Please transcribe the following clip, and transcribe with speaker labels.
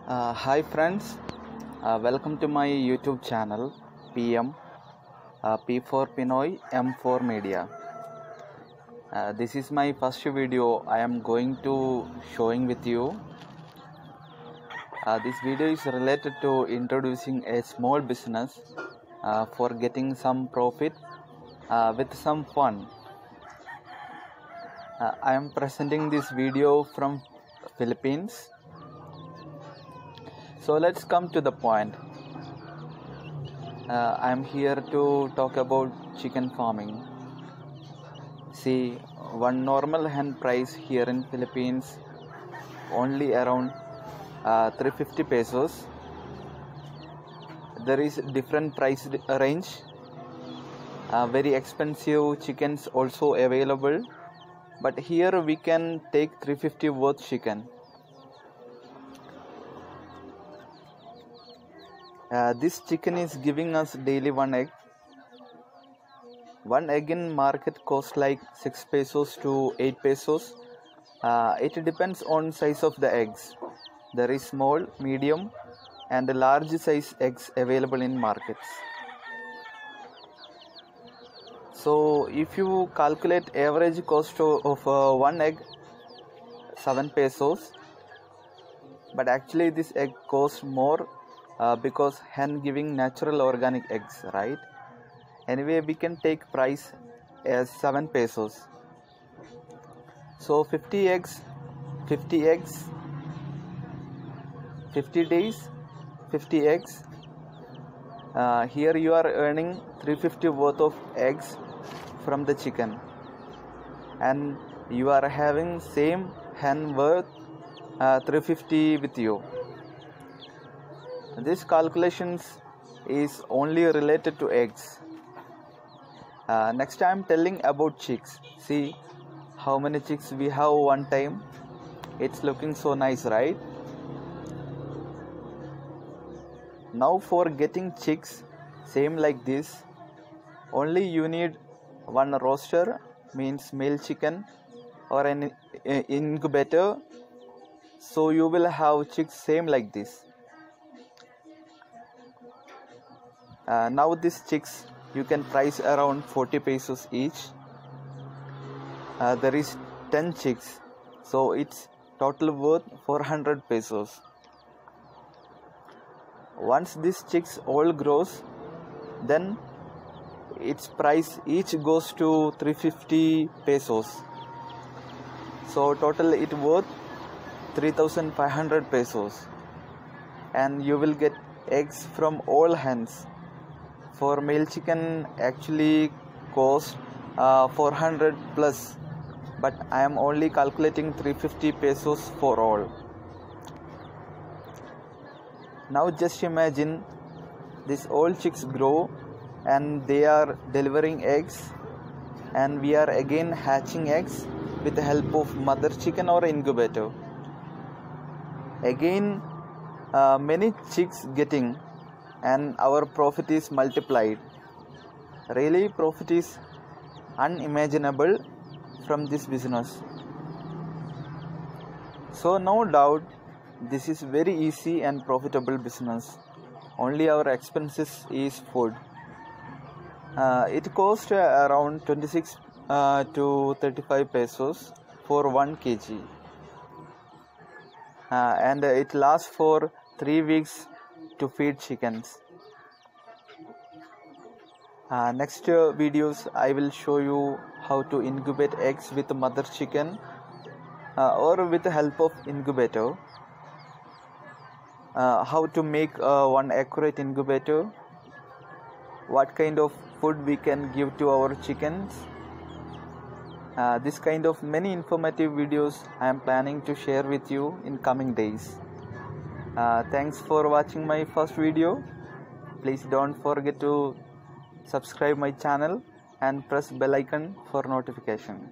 Speaker 1: Hi friends, welcome to my YouTube channel PM, P for Pinoy M for Media. This is my first video I am going to showing with you. This video is related to introducing a small business for getting some profit with some fun. I am presenting this video from Philippines. So let's come to the point. I am here to talk about chicken farming. See, one normal hen price here in Philippines only around 350 pesos. There is different price range. Very expensive chickens also available, but here we can take 350 worth chicken. This chicken is giving us daily one egg. One egg in market costs like 6 pesos to 8 pesos. It depends on size of the eggs. There is small, medium and large size eggs available in markets. So if you calculate average cost of one egg 7 pesos, but actually this egg costs more because hen giving natural organic eggs, right? Anyway, we can take price as 7 pesos. So 50 eggs, 50 days, 50 eggs. Here you are earning 350 worth of eggs from the chicken, and you are having same hen worth 350 with you. This calculations is only related to eggs. Next I am telling about chicks. See how many chicks we have one time. It's looking so nice, right? Now for getting chicks same like this, only you need one roaster, means male chicken, or an incubator. So you will have chicks same like this. Now these chicks you can price around 40 pesos each. There is 10 chicks, so it's total worth 400 pesos. Once these chicks all grows, then its price each goes to 350 pesos. So total it worth 3500 pesos, and you will get eggs from all hens. For male chicken actually cost 400 plus, but I am only calculating 350 pesos for all. Now just imagine these all chicks grow and they are delivering eggs, and we are again hatching eggs with the help of mother chicken or incubator. Again many chicks getting, and our profit is multiplied. Really, profit is unimaginable from this business. So no doubt this is very easy and profitable business. Only our expenses is food. It costs around 26 to 35 pesos for 1 kg, and it lasts for 3 weeks to feed chickens. Next videos I will show you how to incubate eggs with mother chicken or with the help of incubator. How to make one accurate incubator, what kind of food we can give to our chickens. This kind of many informative videos I am planning to share with you in coming days. Thanks for watching my first video. Please don't forget to subscribe my channel and press bell icon for notification.